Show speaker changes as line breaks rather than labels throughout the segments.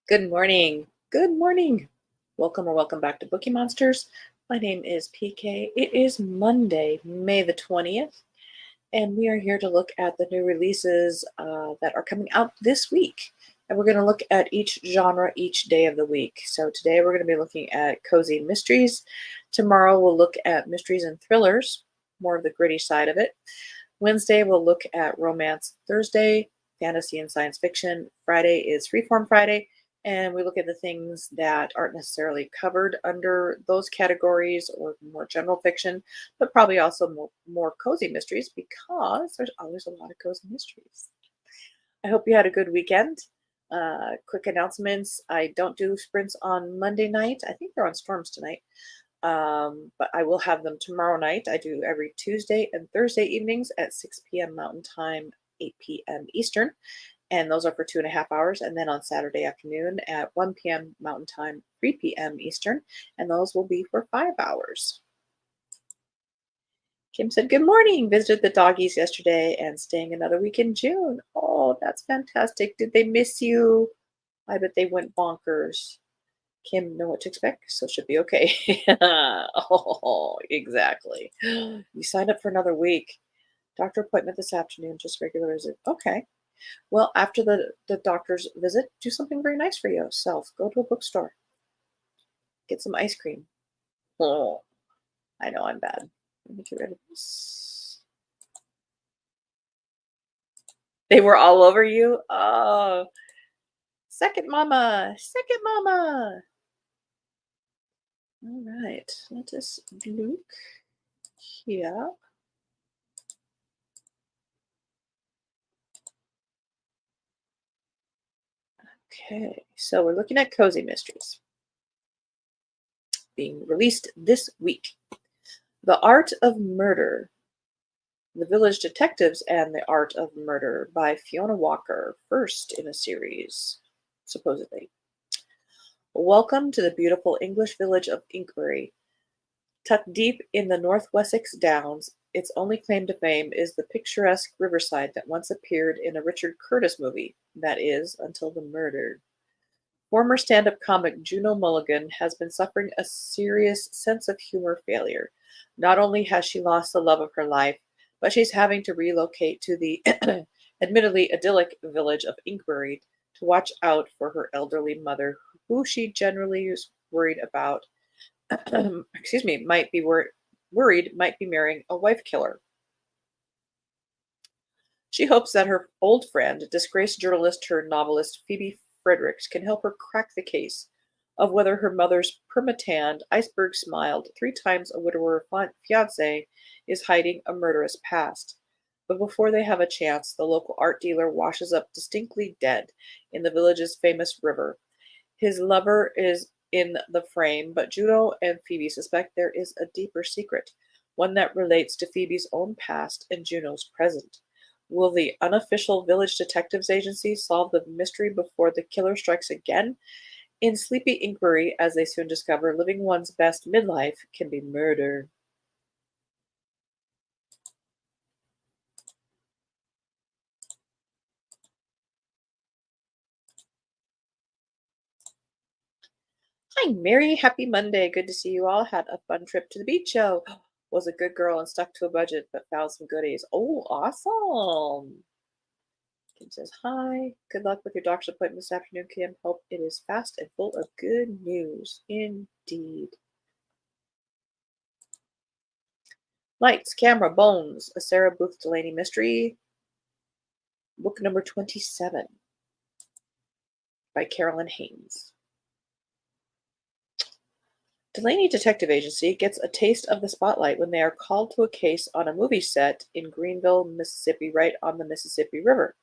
Good morning. Good morning. Welcome or welcome back to Bookeemonsters. My name is PK. It is Monday, May the 20th, and we are here to look at the new releases that are coming out this week. And we're going to look at each genre each day of the week. So today we're going to be looking at cozy mysteries. Tomorrow we'll look at mysteries and thrillers, more of the gritty side of it. Wednesday we'll look at romance. Thursday, fantasy and science fiction. Friday is Freeform Friday, and we look at the things that aren't necessarily covered under those categories or more general fiction, but probably also more cozy mysteries because there's always a lot of cozy mysteries. I hope you had a good weekend. Quick announcements. I don't do sprints on Monday night. I think they're on Storms tonight. But I will have them tomorrow night. I do every Tuesday and Thursday evenings at 6 p.m. Mountain Time, 8 p.m. Eastern. And those are for 2.5 hours. And then on Saturday afternoon at 1 p.m. Mountain Time, 3 p.m. Eastern. And those will be for 5 hours. Kim said, good morning. Visited the doggies yesterday and staying another week in June. Oh, that's fantastic. Did they miss you? I bet they went bonkers. Kim know what to expect, so should be okay. Oh, exactly. You signed up for another week. Doctor appointment this afternoon, just regular visit. Okay. Well, after the doctor's visit, do something very nice for yourself. Go to a bookstore. Get some ice cream. Oh, I know I'm bad. Let me get rid of this. They were all over you? Oh, second mama. Second mama. All right. Let us look here. Okay, so we're looking at cozy mysteries being released this week. The Art of Murder, The Village Detectives and the Art of Murder by Fiona Walker, first in a series, supposedly. Welcome to the beautiful English village of Inkbury. Tucked deep in the North Wessex Downs, its only claim to fame is the picturesque riverside that once appeared in a Richard Curtis movie, that is, until the murder. Former stand-up comic Juno Mulligan has been suffering a serious sense of humor failure. Not only has she lost the love of her life, but she's having to relocate to the admittedly idyllic village of Inkbury to watch out for her elderly mother, who she generally is worried about, excuse me, worried might be marrying a wife killer. She hopes that her old friend, disgraced journalist turned novelist Phoebe Fredericks, can help her crack the case of whether her mother's perma-tanned, iceberg-smiled, 3 times a widower fiancé is hiding a murderous past. But before they have a chance, the local art dealer washes up distinctly dead in the village's famous river. His lover is in the frame, but Juno and Phoebe suspect there is a deeper secret, one that relates to Phoebe's own past and Juno's present. Will the unofficial village detectives agency solve the mystery before the killer strikes again? In sleepy inquiry, as they soon discover, living one's best midlife can be murder. Hi, Mary. Happy Monday. Good to see you all. Had a fun trip to the beach show. Was a good girl and stuck to a budget, but found some goodies. Oh, awesome. Kim says, hi. Good luck with your doctor's appointment this afternoon, Kim. Hope it is fast and full of good news. Indeed. Lights, Camera, Bones, a Sarah Booth Delaney mystery. Book number 27 by Carolyn Haynes. Delaney Detective Agency gets a taste of the spotlight when they are called to a case on a movie set in Greenville, Mississippi, right on the Mississippi River.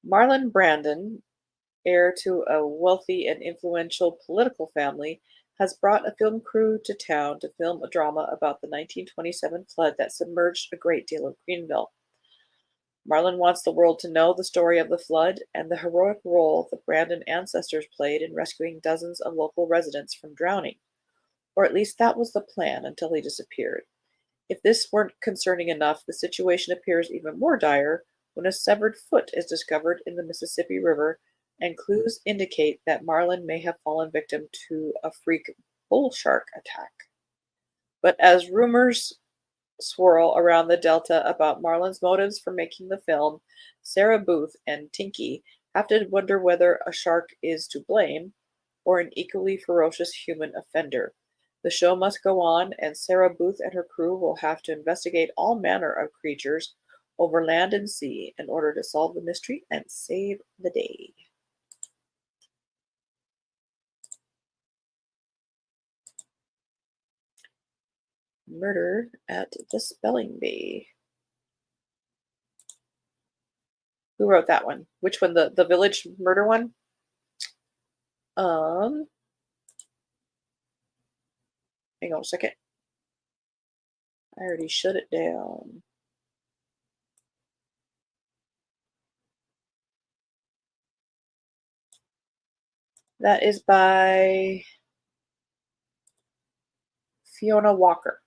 Marlon Brandon, heir to a wealthy and influential political family, has brought a film crew to town to film a drama about the 1927 flood that submerged a great deal of Greenville. Marlon wants the world to know the story of the flood and the heroic role the Brandon ancestors played in rescuing dozens of local residents from drowning. Or at least that was the plan until he disappeared. If this weren't concerning enough, the situation appears even more dire when a severed foot is discovered in the Mississippi River and clues indicate that Marlin may have fallen victim to a freak bull shark attack. But as rumors swirl around the Delta about Marlin's motives for making the film, Sarah Booth and Tinky have to wonder whether a shark is to blame or an equally ferocious human offender. The show must go on, and Sarah Booth and her crew will have to investigate all manner of creatures over land and sea in order to solve the mystery and save the day. Murder at the Spelling Bee. Who wrote that one? Which one? The village murder one? Um, Hang on a second. I already shut it down. That is by Fiona Walker.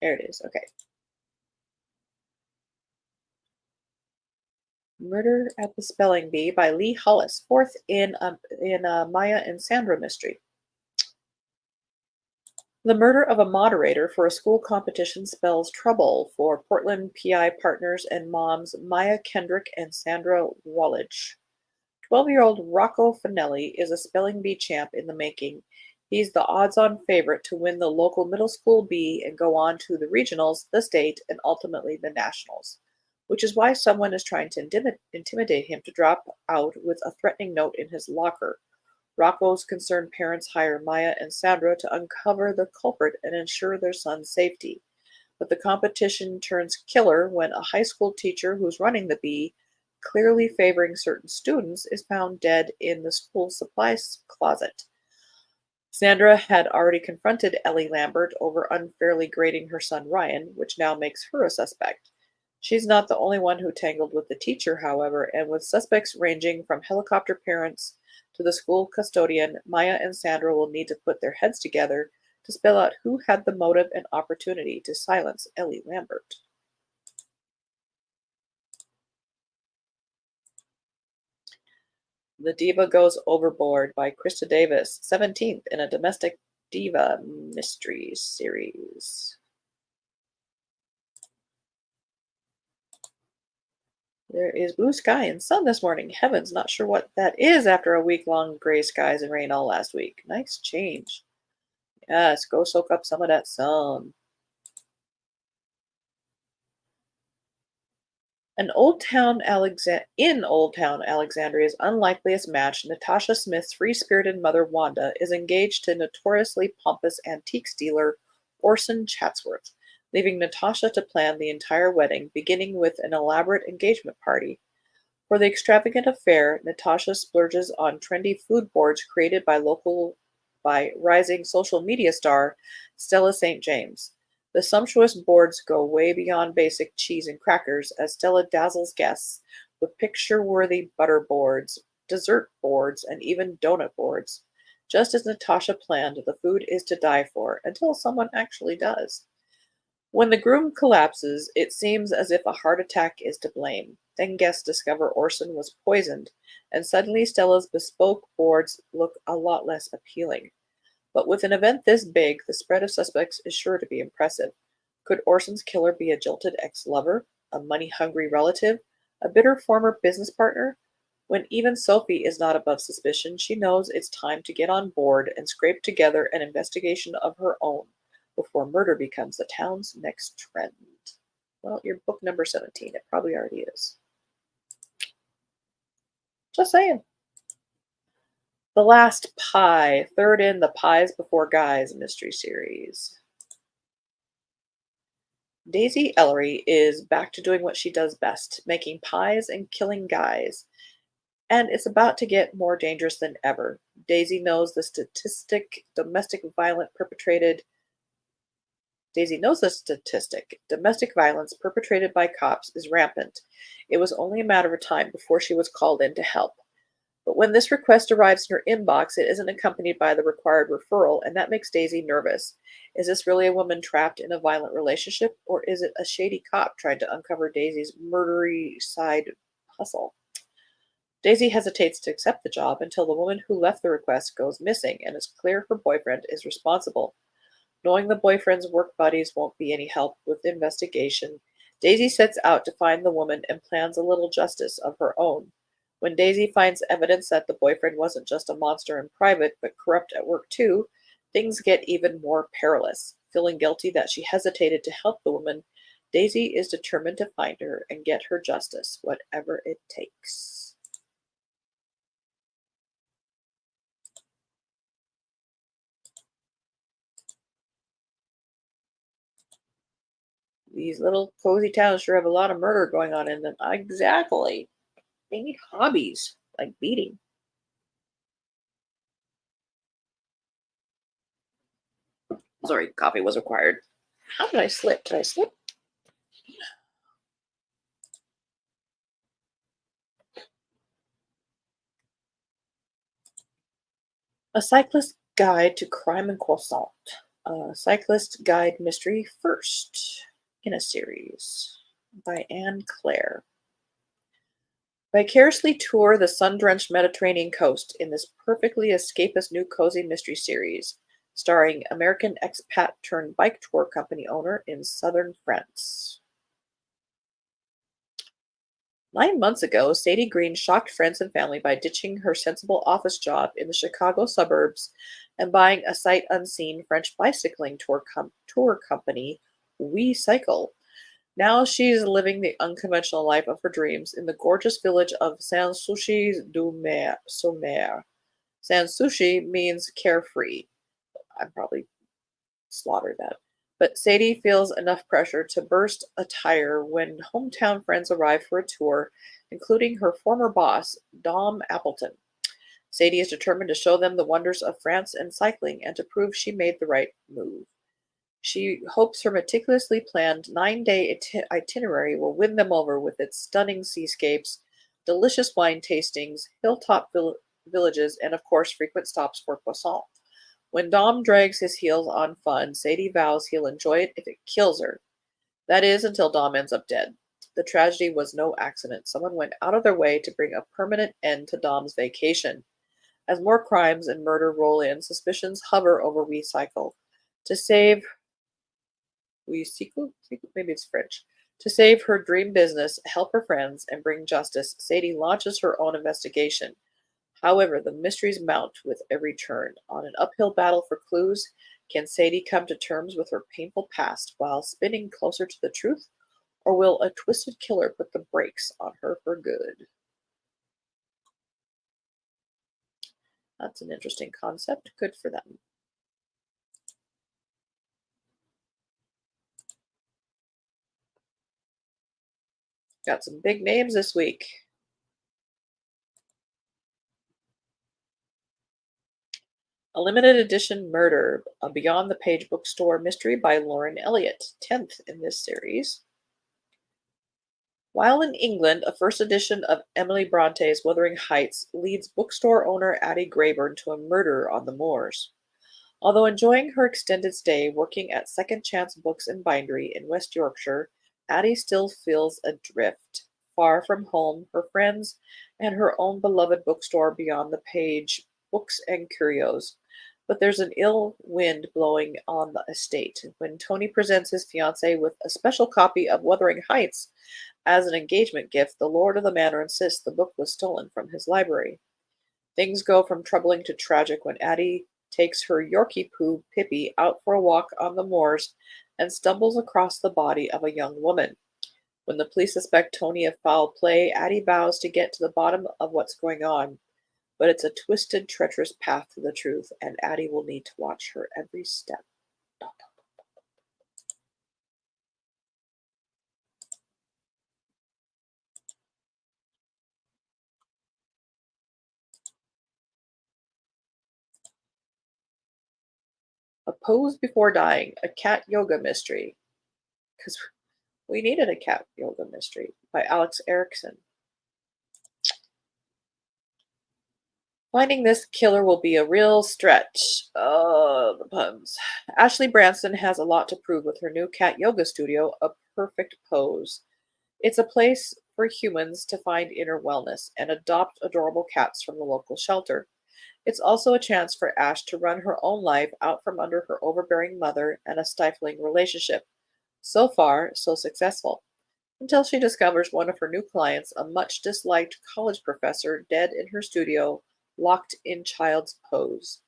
There it is. Okay. Murder at the Spelling Bee by Lee Hollis, fourth in a Maya and Sandra mystery. The murder of a moderator for a school competition spells trouble for Portland PI partners and moms Maya Kendrick and Sandra Wallach. 12-year-old Rocco Finelli is a spelling bee champ in the making. He's the odds-on favorite to win the local middle school bee and go on to the regionals, the state, and ultimately the nationals, which is why someone is trying to intimidate him to drop out with a threatening note in his locker. Rocco's concerned parents hire Maya and Sandra to uncover the culprit and ensure their son's safety. But the competition turns killer when a high school teacher who's running the bee, clearly favoring certain students, is found dead in the school supplies closet. Sandra had already confronted Ellie Lambert over unfairly grading her son Ryan, which now makes her a suspect. She's not the only one who tangled with the teacher, however, and with suspects ranging from helicopter parents to the school custodian, Maya and Sandra will need to put their heads together to spell out who had the motive and opportunity to silence Ellie Lambert. The Diva Goes Overboard by Krista Davis, 17th in a domestic diva mystery series. There is blue sky and sun this morning. Heavens, not sure what that is after a week-long gray skies and rain all last week. Nice change. Yes, go soak up some of that sun. In Old Town Alexandria's unlikeliest match, Natasha Smith's free-spirited mother Wanda is engaged to notoriously pompous antiques dealer Orson Chatsworth, leaving Natasha to plan the entire wedding, beginning with an elaborate engagement party. For the extravagant affair, Natasha splurges on trendy food boards created by rising social media star Stella St. James. The sumptuous boards go way beyond basic cheese and crackers as Stella dazzles guests with picture-worthy butter boards, dessert boards, and even donut boards. Just as Natasha planned, the food is to die for, until someone actually does. When the groom collapses, it seems as if a heart attack is to blame. Then guests discover Orson was poisoned, and suddenly Stella's bespoke boards look a lot less appealing. But with an event this big, the spread of suspects is sure to be impressive. Could Orson's killer be a jilted ex-lover, a money-hungry relative, a bitter former business partner? When even Sophie is not above suspicion, she knows it's time to get on board and scrape together an investigation of her own before murder becomes the town's next trend. Well, you're book number 17. It probably already is. Just saying. The Last Pie, third in the Pies Before Guys mystery series. Daisy Ellery is back to doing what she does best, making pies and killing guys. And it's about to get more dangerous than ever. Daisy knows the statistic. Domestic violence perpetrated by cops is rampant. It was only a matter of time before she was called in to help. But when this request arrives in her inbox, it isn't accompanied by the required referral, and that makes Daisy nervous. Is this really a woman trapped in a violent relationship, or is it a shady cop trying to uncover Daisy's murdery side hustle? Daisy hesitates to accept the job until the woman who left the request goes missing and it's clear her boyfriend is responsible. Knowing the boyfriend's work buddies won't be any help with the investigation, Daisy sets out to find the woman and plans a little justice of her own. When Daisy finds evidence that the boyfriend wasn't just a monster in private but corrupt at work too, things get even more perilous. Feeling guilty that she hesitated to help the woman, Daisy is determined to find her and get her justice, whatever it takes. These little cozy towns sure have a lot of murder going on in them. Exactly. They need hobbies like beating. Sorry, coffee was required. How did I slip? Did I slip? A Cyclist Guide to Crime and Croissant. A Cyclist Guide Mystery First in a series by Anne Clare. Vicariously tour the sun-drenched Mediterranean coast in this perfectly escapist new cozy mystery series, starring American expat turned bike tour company owner in southern France. 9 months ago, Sadie Green shocked friends and family by ditching her sensible office job in the Chicago suburbs and buying a sight unseen French bicycling tour company, We Cycle. Now she's living the unconventional life of her dreams in the gorgeous village of Sans-Souci-du-Mer. Sans-Souci means carefree. I probably slaughtered that. But Sadie feels enough pressure to burst a tire when hometown friends arrive for a tour, including her former boss, Dom Appleton. Sadie is determined to show them the wonders of France and cycling and to prove she made the right move. She hopes her meticulously planned 9-day itinerary will win them over with its stunning seascapes, delicious wine tastings, hilltop villages, and of course frequent stops for croissant. When Dom drags his heels on fun, Sadie vows he'll enjoy it if it kills her. That is, until Dom ends up dead. The tragedy was no accident. Someone went out of their way to bring a permanent end to Dom's vacation. As more crimes and murder roll in, suspicions hover over WeCycle. To save WeCycle? Maybe it's French. To save her dream business, help her friends, and bring justice, Sadie launches her own investigation. However, the mysteries mount with every turn. On an uphill battle for clues, can Sadie come to terms with her painful past while spinning closer to the truth? Or will a twisted killer put the brakes on her for good? That's an interesting concept. Good for them. Got some big names this week. A limited edition murder, a Beyond the Page bookstore mystery by Lauren Elliott, 10th in this series. While in England, a first edition of Emily Bronte's Wuthering Heights leads bookstore owner Addie Grayburn to a murder on the moors. Although enjoying her extended stay working at Second Chance Books and Bindery in West Yorkshire, Addie still feels adrift, far from home, her friends, and her own beloved bookstore Beyond the Page, Books and Curios. But there's an ill wind blowing on the estate. When Tony presents his fiancée with a special copy of Wuthering Heights as an engagement gift, the lord of the manor insists the book was stolen from his library. Things go from troubling to tragic when Addie takes her Yorkie poo Pippi out for a walk on the moors and stumbles across the body of a young woman. When the police suspect Tony of foul play, Addie vows to get to the bottom of what's going on. But it's a twisted, treacherous path to the truth, and Addie will need to watch her every step. A Pose Before Dying, a cat yoga mystery. Because we needed a cat yoga mystery by Alex Erickson. Finding this killer will be a real stretch. Oh, the puns. Ashley Branson has a lot to prove with her new cat yoga studio, A Perfect Pose. It's a place for humans to find inner wellness and adopt adorable cats from the local shelter. It's also a chance for Ash to run her own life out from under her overbearing mother and a stifling relationship. So far, so successful. Until she discovers one of her new clients, a much disliked college professor, dead in her studio, locked in child's pose.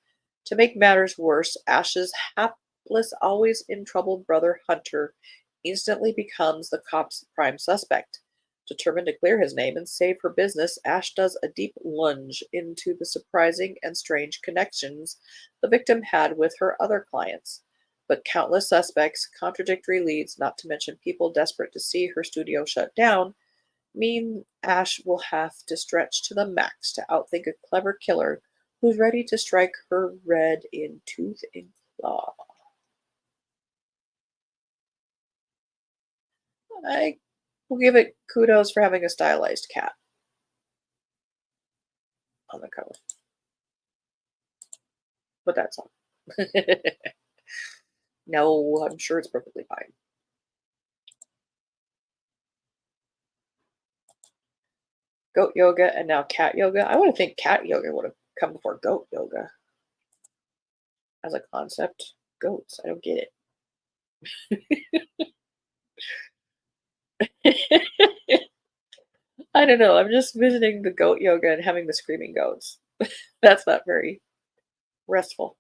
To make matters worse, Ash's hapless, always in trouble brother Hunter instantly becomes the cop's prime suspect. Determined to clear his name and save her business, Ash does a deep lunge into the surprising and strange connections the victim had with her other clients. But countless suspects, contradictory leads, not to mention people desperate to see her studio shut down, mean Ash will have to stretch to the max to outthink a clever killer who's ready to strike her red in tooth and claw. I will give it kudos for having a stylized cat on the cover, but that's all. No, I'm sure it's perfectly fine. Goat yoga and now cat yoga. I would think cat yoga would have come before goat yoga as a concept. Goats, I don't get it. I don't know. I'm just visiting the goat yoga and having the screaming goats. That's not very restful.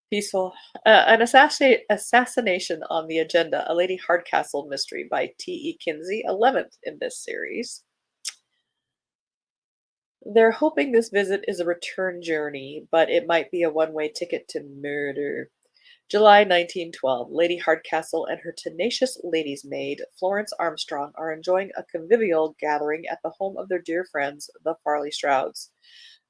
Peaceful. An assassination on the agenda. A Lady Hardcastle mystery by T.E. Kinsey, 11th in this series. They're hoping this visit is a return journey, but it might be a one-way ticket to murder. July 1912. Lady Hardcastle and her tenacious lady's maid, Florence Armstrong, are enjoying a convivial gathering at the home of their dear friends, the Farley Strouds.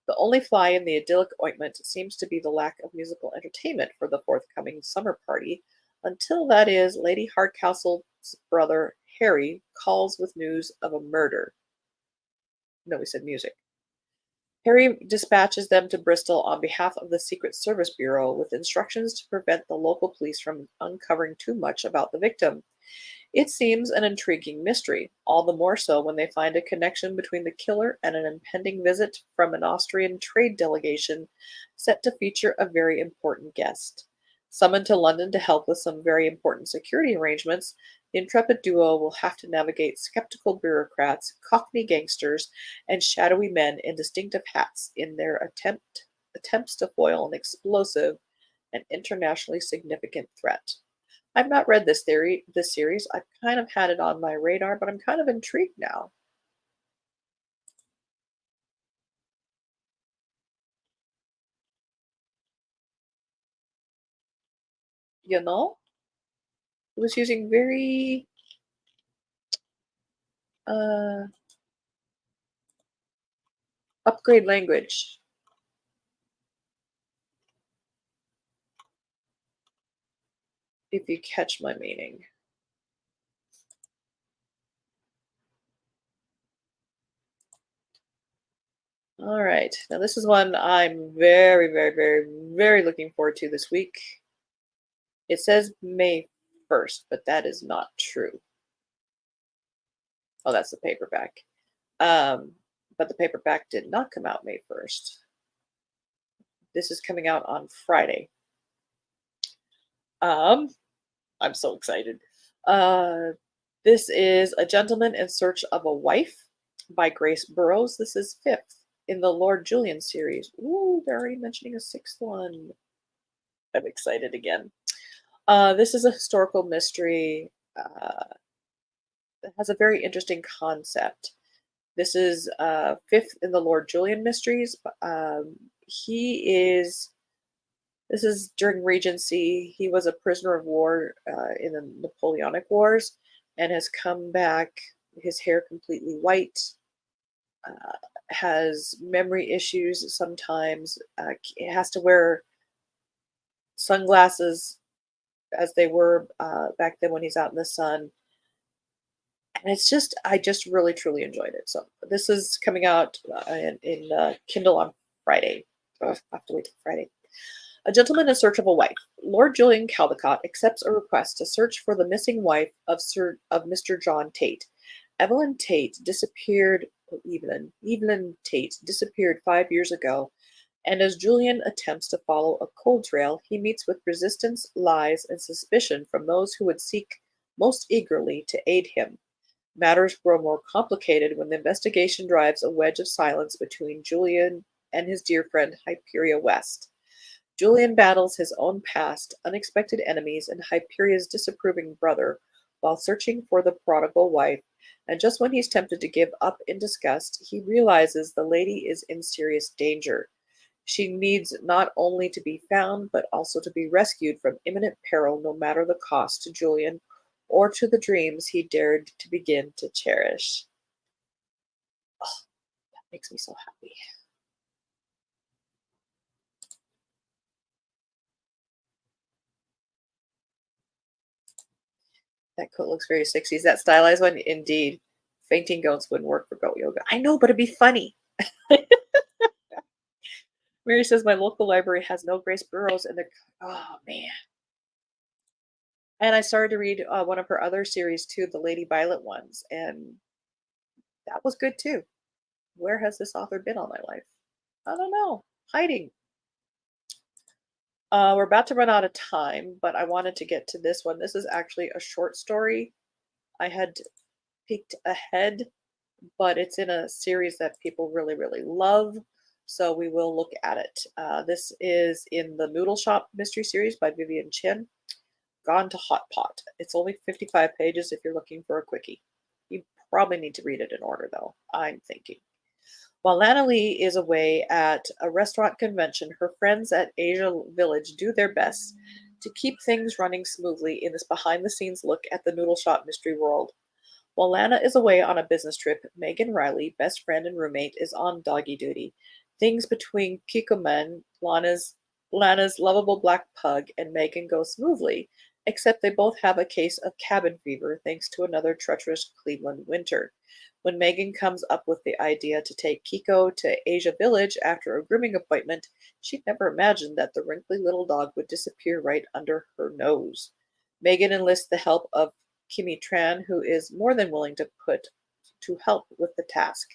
The only fly in the idyllic ointment seems to be the lack of musical entertainment for the forthcoming summer party, until that is, Lady Hardcastle's brother, Harry, calls with news of a murder. No, we said music. Harry dispatches them to Bristol on behalf of the Secret Service Bureau with instructions to prevent the local police from uncovering too much about the victim. It seems an intriguing mystery, all the more so when they find a connection between the killer and an impending visit from an Austrian trade delegation set to feature a very important guest. Summoned to London to help with some very important security arrangements, the intrepid duo will have to navigate skeptical bureaucrats, cockney gangsters, and shadowy men in distinctive hats in their attempts to foil an explosive and internationally significant threat. I've not read this series. I've kind of had it on my radar, but I'm kind of intrigued now. You know, it was using very uh, upgrade language. If you catch my meaning. All right. Now this is one I'm very, very, very, very looking forward to this week. It says May 1st, but that is not true. Oh, that's the paperback. Um, but the paperback did not come out May 1st. This is coming out on Friday. Um, I'm so excited. Uh, this is A Gentleman in Search of a Wife by Grace Burrows. This is fifth in the Lord Julian series. Ooh, they're already mentioning a sixth one. I'm excited again. This is a historical mystery that has a very interesting concept. This is fifth in the Lord Julian mysteries. He is This is during Regency. He was a prisoner of war in the Napoleonic Wars and has come back, his hair completely white, has memory issues sometimes, has to wear sunglasses as they were back then when he's out in the sun. And I just really truly enjoyed it. So this is coming out in Kindle on Friday. Ugh, I have to wait till Friday. A gentleman in search of a wife. Lord Julian Caldecott accepts a request to search for the missing wife of Mr. John Tate. Evelyn Tate disappeared. Evelyn Tate disappeared 5 years ago, and as Julian attempts to follow a cold trail, he meets with resistance, lies, and suspicion from those who would seek most eagerly to aid him. Matters grow more complicated when the investigation drives a wedge of silence between Julian and his dear friend Hyperia West. Julian battles his own past, unexpected enemies, and Hyperia's disapproving brother while searching for the prodigal wife, and just when he's tempted to give up in disgust, he realizes the lady is in serious danger. She needs not only to be found, but also to be rescued from imminent peril, no matter the cost to Julian or to the dreams he dared to begin to cherish. Oh, that makes me so happy. That coat looks very 60s. That stylized one, indeed. Fainting goats wouldn't work for goat yoga. I know, but it'd be funny. Mary says my local library has no Grace Burrows, and they're oh man. And I started to read one of her other series too, the Lady Violet ones, and that was good too. Where has this author been all my life? I don't know. Hiding. We're about to run out of time, but I wanted to get to this one. This is actually a short story. I had peeked ahead, but it's in a series that people really, really love. So we will look at it. This is in the Noodle Shop Mystery Series by Vivian Chin. Gone to Hot Pot. It's only 55 pages if you're looking for a quickie. You probably need to read it in order, though, I'm thinking. While Lana Lee is away at a restaurant convention, her friends at Asia Village do their best to keep things running smoothly in this behind-the-scenes look at the Noodle Shop mystery world. While Lana is away on a business trip, Megan Riley, best friend and roommate, is on doggy duty. Things between Kikoman, Lana's lovable black pug, and Megan go smoothly, except they both have a case of cabin fever thanks to another treacherous Cleveland winter. When Megan comes up with the idea to take Kiko to Asia Village after a grooming appointment, she'd never imagined that the wrinkly little dog would disappear right under her nose. Megan enlists the help of Kimi Tran, who is more than willing to help with the task.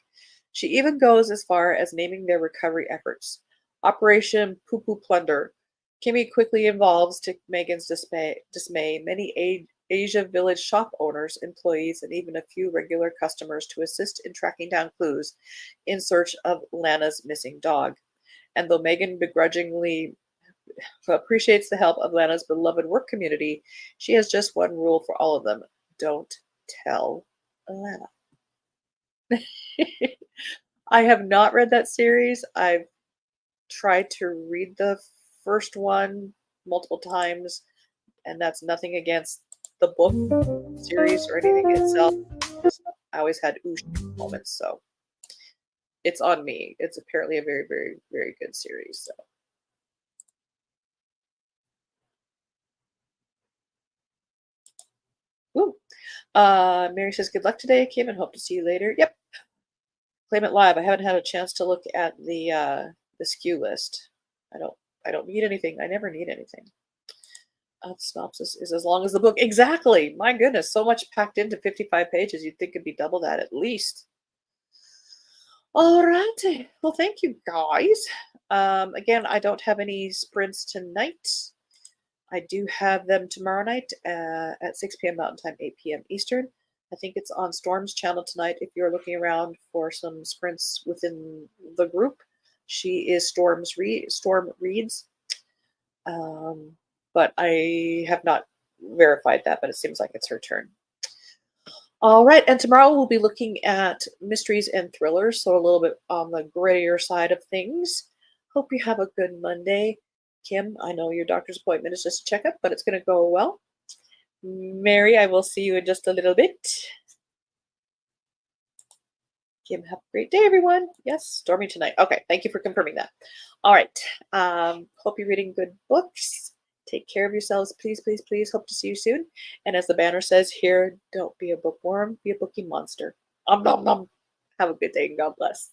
She even goes as far as naming their recovery efforts Operation Poo Poo Plunder. Kimi quickly involves, to Megan's dismay, many Asia Village shop owners, employees, and even a few regular customers to assist in tracking down clues in search of Lana's missing dog. And though Megan begrudgingly appreciates the help of Lana's beloved work community, she has just one rule for all of them: don't tell Lana. I have not read that series. I've tried to read the first one multiple times, and that's nothing against the book series or anything itself. I always had oosh moments, so it's on me. It's apparently a very, very, very good series. So. Ooh. Mary says, good luck today, Kim, and hope to see you later. Yep. Claim it live. I haven't had a chance to look at the SKU list. I don't need anything. I never need anything. The synopsis is as long as the book. Exactly. My goodness, so much packed into 55 pages. You'd think it'd be double that at least. All right. Well, thank you, guys. Again, I don't have any sprints tonight. I do have them tomorrow night at 6 p.m. Mountain Time, 8 p.m. Eastern. I think it's on Storm's channel tonight if you're looking around for some sprints within the group. She is Storm Reads. But I have not verified that, but it seems like it's her turn. All right, and tomorrow we'll be looking at mysteries and thrillers, so a little bit on the grittier side of things. Hope you have a good Monday. Kim, I know your doctor's appointment is just a checkup, but it's going to go well. Mary, I will see you in just a little bit. Kim, have a great day, everyone. Yes, stormy tonight. Okay, thank you for confirming that. All right, hope you're reading good books. Take care of yourselves, please, please, please. Hope to see you soon. And as the banner says here, don't be a bookworm, be a bookie monster. Nom nom nom. Have a good day and God bless.